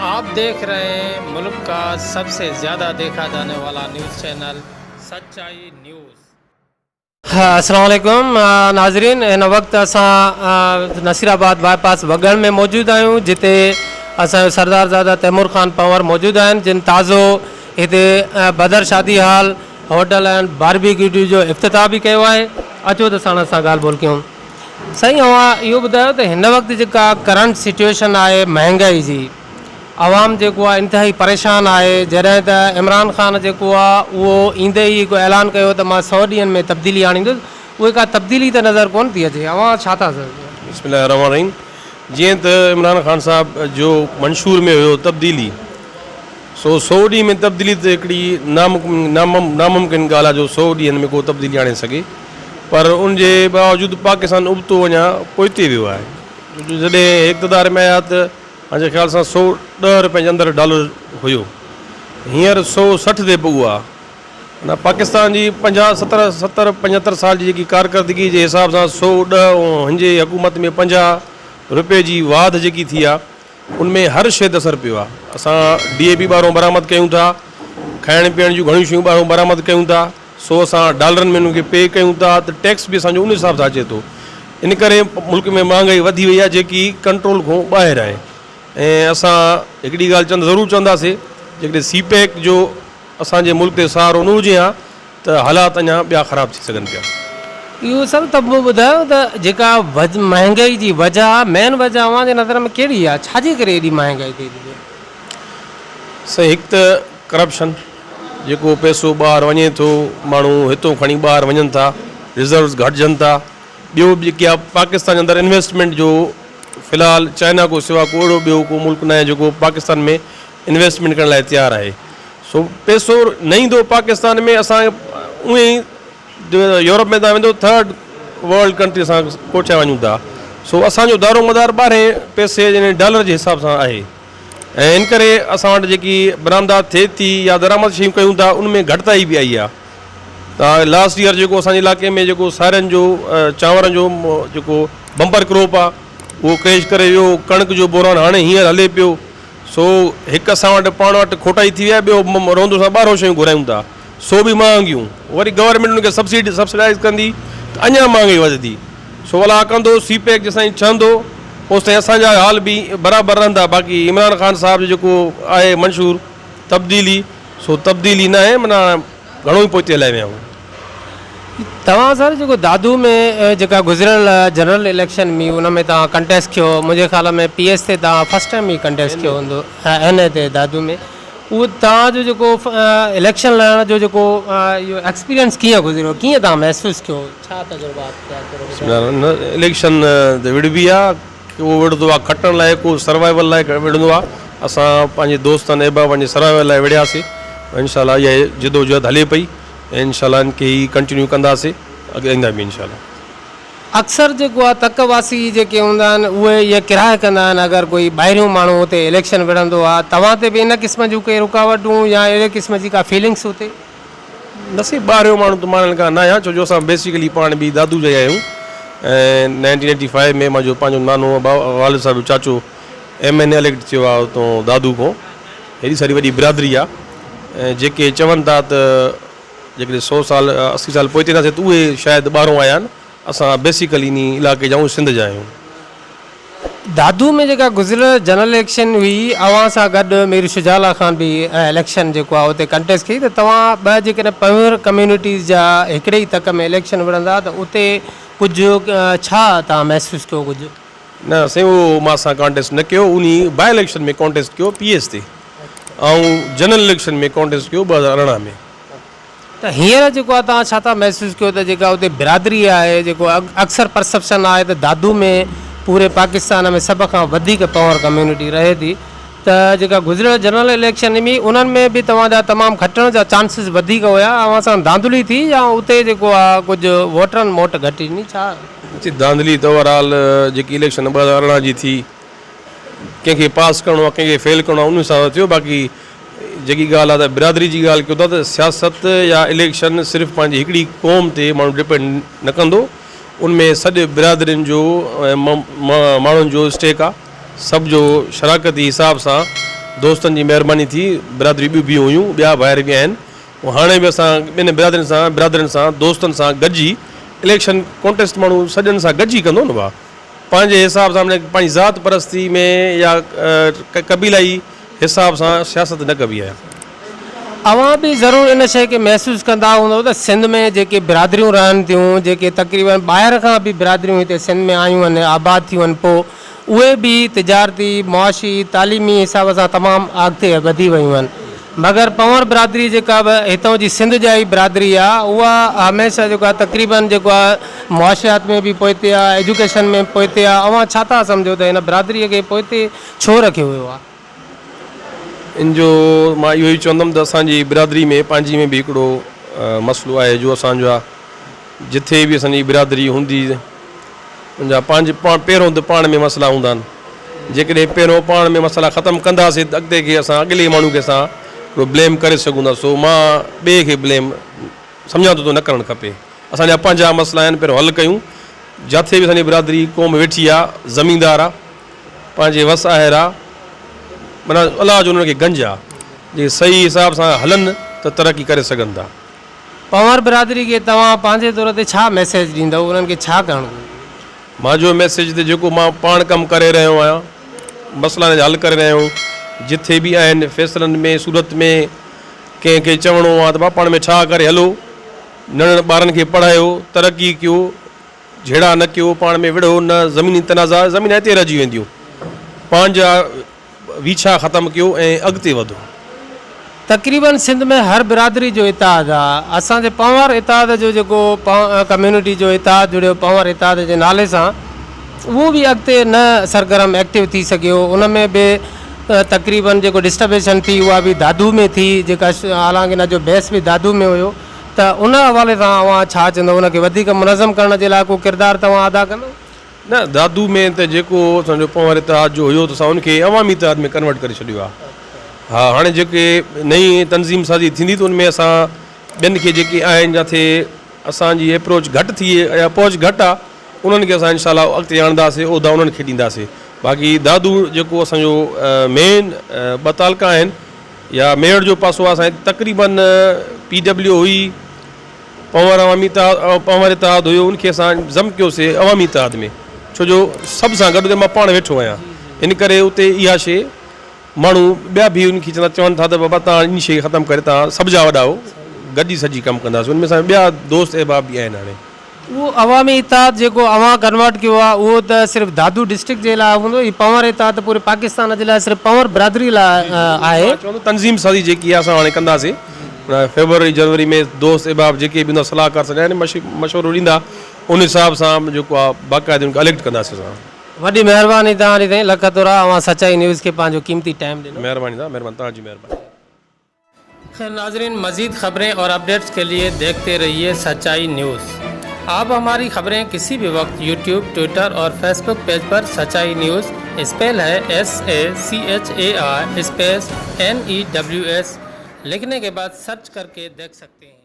आप देख रहे हैं मुल्क का सबसे ज़्यादा देखा जाने वाला न्यूज़ चैनल सच्चाई न्यूज़। अस्सलाम वालेकुम नाज़रीन, इन वक्त असां नसीराबाद बाईपास वगड़ में मौजूद आहियूं, जिते असांजो सरदारज़ादा तैमूर ख़ान पंवर मौजूद आहिनि, जिन ताज़ो हिते बदर शादी हाल होटल एंड बारबेक्यू जो इफ़्तिताह भी कयो आहे। अचो त साण सां ॻाल्हि ॿोल कयूं। साईं, अवां इहो ॿुधायो त हिन वक़्तु जेका करंट सिचुएशन आहे महांगाई जी, आवाम जेको आहे इंतिहाई परेशान आहे। जॾहिं त इमरान ख़ान जेको आहे उहो ईंदे ई हिकु ऐलान कयो त मां 100 ॾींहंनि में तब्दीली आणींदुसि, उहे का तब्दीली त नज़र कोन थी अचे। अवां छा था सघो? बिस्मिल्लाहिर्रहमानिर्रहीम। जीअं त इमरान ख़ान साहब जो मंशूर में हुयो तब्दीली, 100 ॾींहं में तब्दीली त हिकिड़ी नामुमकिन ॻाल्हि आहे जो 100 ॾींहंनि में को तब्दीली आणे सघे, पर उनजे बावजूदि पाकिस्तान उबतो वञा पोइते वियो आहे। जॾहिं इक़्तिदार में आया त मुंहिंजे ख़्याल सां 110 रुपए जे अंदरि डॉलर हुयो, हींअर 160 ते पहुआ आहे। माना पाकिस्तान जी 75 साल जी जेकी कारकर्दगी जे हिसाब सां 110 हिन जे हुकूमत में 50 रुपए जी वाध जेकी थी आहे, उनमें हर शइ ते असरु पियो आहे। असां DAP ॿाहिरों बरामद कयूं था, खाइण पीअण जूं घणियूं शयूं ॿाहिरों बरामद कयूं था, सो असां डॉलरनि में उनखे पे कयूं था, त टैक्स बि असांजो उन हिसाब सां अचे थो। इन करे मुल्क में महांगाई वधी वई आहे जेकी कंट्रोल खां ॿाहिरि आहे। ऐं असां हिकिड़ी ॻाल्हि ज़रूरु चवंदासीं, जेकॾहिं CPEC जो असांजे मुल्क ते सहारो न हुजे हा त हालात अञा ॿिया ख़राबु थी सघनि पिया। इहो सभु त मूं ॿुधायो त जेका महांगाई जी वजह, मेन वजह अव्हां जे नज़र में कहिड़ी आहे? छाजे करे एॾी महांगाई थिए थी? सही, हिकु त करप्शन, जेको पैसो ॿाहिरि वञे थो, माण्हू हितां खणी ॿाहिरि वञनि था, रिज़र्व्स घटिजनि था। ॿियो बि जेकी आहे पाकिस्तान जे अंदरि इन्वेस्टमेंट जो फ़िलहालु चाइना को सिवा को अहिड़ो ॿियो को मुल्क न आहे जेको पाकिस्तान में इन्वेस्टमेंट करण लाइ तयारु आहे। सो पैसो न ईंदो पाकिस्तान में, असां उएं ई यूरोप में तव्हां वेंदो 3rd वर्ल्ड कंट्री असां पहुचा वञूं था। सो असांजो दारोमदार 12 पैसे यानी डॉलर जे हिसाब सां आहे। ऐं इन करे असां वटि जेकी बरामदात थिए थी या दरामद शयूं कयूं था, उनमें घटिताई बि आई आहे। त लास्ट ईयर जेको असांजे इलाइक़े में जेको सारियुनि जो चांवरनि जो जेको बम्पर क्रॉप आहे, उहो क्रैश करे वियो। कणिक जो बोरान हाणे हींअर हले पियो। सो हिकु असां वटि पाण वटि खोटाई थी वई आहे, ॿियो रहंदो असां ॿाहिरों शयूं घुरायूं था, सो बि महांगियूं। वरी गवर्नमेंट उनखे सब्सिडाइज़ कंदी त अञा महांगाई वधंदी। सो अला कंदो CPEC जेसिताईं चवंदो ओसिताईं असांजा हाल बि बराबरि रहंदा। बाक़ी इमरान ख़ान साहब जो जेको आहे मंशूर तब्दीली, सो तब्दीली न आहे, माना घणो ई पोइते हलाए विया आहियूं। तव्हां सर जेको दादू में जेका गुज़िरियल जनरल इलेक्शन में उन में तव्हां कंटेस्ट कयो, मुंहिंजे ख़्याल में PS ते तव्हां फस्ट टाइम ई कंटेस्ट कयो हूंदो, NA ते दादू में। उहो तव्हांजो जेको इलेक्शन लड़ण जो जेको इहो एक्सपीरियंस कीअं गुज़रियो, कीअं तव्हां महसूसु कयो, छा तजुर्बात थिया? इलेक्शन त विड़बी आहे, उहो विड़ंदो आहे खटण लाइ, को सर्वाइवल लाइ विड़ंदो आहे। असां पंहिंजे दोस्तनि अहबाब पंहिंजे सर्वाइवल लाइ विड़ियासीं। इंशाल्लाह इहा जिदोजहद हले पई ऐं इंशाल्लाह इनखे ई कंटिन्यू कंदासीं, अॻियां बि इंशाल्लाह। अक्सर जेको आहे तकवासी जेके हूंदा आहिनि उहे इहे किराए कंदा आहिनि। अगरि कोई ॿाहिरियों माण्हू हुते इलेक्शन विढ़ंदो आहे, तव्हां ते बि इन क़िस्म जूं कई रुकावटूं या अहिड़े क़िस्म जी का फीलिंग्स हुते? नसीब ॿाहिरियों माण्हू त माण्हुनि खां न आहियां, छो जो असां बेसिकली पाण बि दादू जा आहियूं। ऐं 1985 में मुंहिंजो पंहिंजो नानो वालिद साहिब चाचो MNA इलेक्ट थियो आहे उतां दादू खां। हेॾी सारी वॾी बिरादरी आहे। ऐं जेके चवनि था त जेकॾहिं 100 साल 80 साल पोइते थासीं त उहे शायदि ॿाहिरों आया आहिनि। असां बेसिकली इन इलाइक़े जा सिंध जा आहियूं। दादू में जेका गुज़िरियल जनरल इलेक्शन हुई, अव्हां सां गॾु मीर शुजाला ख़ान बि इलेक्शन जेको आहे उते कंटेस्ट कई, त तव्हां ॿ जेकॾहिं पंवर कम्यूनिटीज़ जा हिकिड़े ई तक में इलेक्शन विढ़ंदा त उते कुझु छा तव्हां महसूसु कयो? कुझु न साईं, उहो मां सां कॉन्टेस्ट न कयो। उन बाई इलेक्शन में कॉन्टेस्ट कयो PS ते, ऐं जनरल इलेक्शन में कॉन्टेस्ट कयो 2018 में। त हींअर जेको आहे तव्हां छा था महसूसु कयो त जेका उते बिरादरी आहे, जेको अक्सर परसेप्शन आहे त दादू में पूरे पाकिस्तान में सभ खां वधीक पंवर कम्यूनिटी रहे थी, त जेका गुज़िरियल जनरल इलेक्शन में उन्हनि में बि तव्हांजा तमामु खटण जा चांसिस वधीक हुया, अव्हां सां धांधली थी या उते जेको आहे कुझु वोटरनि मोट घटि ॾिनी? छा धांधली त ओवरऑल जेकी इलेक्शन 2018 जी थी, कंहिंखे पास करिणो आहे कंहिंखे फेल करिणो आहे, उन सां थियो। बाक़ी जेकी ॻाल्हि आहे त बिरादरी जी ॻाल्हि कयो था त सियासत या इलेक्शन सिर्फ़ु पंहिंजी हिकिड़ी क़ौम ते माण्हू डिपेंड न कंदो, उनमें सॼे बिरादरियुनि जो माण्हुनि जो स्टेक आहे। सब जो शराकती हिसाब सां दोस्तनि जी महिरबानी थी बिरादरी ॿियूं बि हुयूं ॿिया ॿाहिरि बि आहिनि ऐं हाणे बि असां ॿिनि बिरादरियुनि सां दोस्तनि सां गॾिजी इलेक्शन कॉन्टेस्ट माण्हू सॼनि सां गॾिजी कंदो न भाउ पंहिंजे हिसाब सां पंहिंजी ज़ात परस्ती में या कबीलाई हिसाब सां सियासत न कबी आहे। अवां बि ज़रूरु इन शइ खे महसूसु कंदा हूंदव त सिंध में जेके बिरादरियूं रहनि थियूं जेके तक़रीबन ॿाहिरि खां बि बिरादरियूं हिते सिंध में आयूं आहिनि आबाद थियूं आहिनि पोइ उहे बि तिजारती मुआशी तालीमी हिसाब सां तमामु अॻिते वधी वियूं आहिनि मगर पंवर बिरादरी जेका बि हितां जी सिंध जा ई बिरादरी आहे उहा हमेशह जेको आहे तक़रीबन जेको आहे मुआशियात में बि पोइते आहे एजुकेशन में पोइते आहे अवां छा था सम्झो त हिन बिरादरीअ खे पोइते छो रखियो वियो आहे? इन जो मां इहो ई चवंदुमि त असांजी बिरादरी में पंहिंजी में बि हिकिड़ो मसइलो आहे जो असांजो आहे जिथे बि असांजी बिरादरी हूंदी उनजा पहिरों त पाण में मसइला हूंदा आहिनि जेकॾहिं पहिरों पाण में मसइला ख़तमु कंदासीं त अॻिते खे असां अॻिले माण्हू खे असां हिकिड़ो ब्लेम करे सघूं था। सो मां ॿिए खे ब्लेम सम्झां थो न करणु खपे असांजा पंहिंजा मसइला आहिनि पहिरियों हल कयूं जिथे बि असांजी बिरादरी क़ौम वेठी आहे ज़मीनदार आहे पंहिंजे वस आहेर आहे माना अलाह जो उन्हनि खे गंज आहे जे सही हिसाब सां हलनि त तरक़ी करे सघनि था। पंवर बिरादरी खे तव्हां पंहिंजे तौर ते छा मैसेज ॾींदव उन्हनि खे छा करिणो? मुंहिंजो मैसेज त जेको मां पाण कमु करे रहियो आहियां मसइला हल करे रहियो आहियूं जिथे बि आहिनि फ़ैसिलनि में सूरत में कंहिंखे चवणो आहे त पाण में छा करे हलो नंढनि ॿारनि खे पढ़ायो तरक़ी कयो झेड़ा न कयो पाण में विढ़ो न ज़मीनी तनाज़ा ज़मीन हिते रहिजी वेंदियूं पंहिंजा वीछा ख़तमु कयो ऐं अॻिते वधो। तक़रीबन सिंध में हर बिरादरी जो इतिहाद आहे असांजे पंवर इतिहाद जो जेको कम्यूनिटी जो इतिहाद जुड़ियो पंवर इतिहाद जे नाले सां उहो बि अॻिते न सरगर्म एक्टिव थी सघियो उन में बि तक़रीबन जेको डिस्टर्बेशन थी उहा बि दादू में थी जेका हालांकि हिन जो बेस बि दादू में हुयो त उन हवाले सां अवां छा चवंदव उनखे वधीक मुनज़म करण जे लाइ को किरदारु तव्हां अदा कंदव? न दादू में त जेको असांजो पंवर इतिहाद जो हुयो त असां उनखे अवामी इतिहाद में कन्वर्ट करे छॾियो आहे। हा हाणे जेके नई तनज़ीम साज़ी थींदी त उनमें असां ॿियनि खे जेके आहिनि जिथे असांजी अप्रोच घटि थी या पहुच घटि आहे उन्हनि खे असां इनशाला अॻिते आणंदासीं उहिदा उन्हनि खे ॾींदासीं। बाक़ी दादू जेको असांजो मेन ॿ तालका आहिनि या मेड़ जो पासो आहे असांजे तक़रीबन PW हुई पंवर अवामी पंवर इतिहाद हुयो उनखे असां ज़म कयोसीं अवामी इतिहाद में छो जो सभ सां गॾु मां पाण वेठो आहियां इन करे उते इहा शइ माण्हू ॿिया बि उनखे चवनि था त बाबा तव्हां इन शइ ख़तमु करे तव्हां सभ जा वॾा हो गॾिजी सॼी कमु कंदासीं उनमें असां ॿिया दोस्त अहबाब बि आहिनि। हाणे उहो अवामी इतिहाद जेको अवां कन्वर्ट कयो आहे उहो त सिर्फ़ु दादू डिस्ट्रिक्ट जे लाइ हूंदो हीउ पंवर इतिहाद पूरे पाकिस्तान जे लाइ सिर्फ़ु पंवर बिरादरी लाइ आहे। चवंदो तनज़ीम साज़ी जेकी आहे असां हाणे कंदासीं फेबरवरी जनवरी में दोस्त अहबाब जेके बि हूंदा सलाहकार सॼा आहिनि मशवरो ॾींदा उन हिसाब सां जेको आहे बाक़ाइदे उनखे अलेक्ट कंदासीं असां। वॾी महिरबानी तव्हांजी साईं लख तोरा अवां सचाई न्यूज़ के पंहिंजो कीमती टाइम ॾिनो। महिरबानी महिरबानी तव्हांजी महिरबानी। खैर नाजरीन मज़ीद खबरें और अपडेट्स के लिए देखते रहिए सच्चाई न्यूज़। आप हमारी खबरें किसी भी वक्त यूट्यूब ट्विटर और फेसबुक पेज पर सच्चाई न्यूज़ स्पेल है SACHAI स्पेस NEWS लिखने के बाद सर्च करके देख सकते हैं।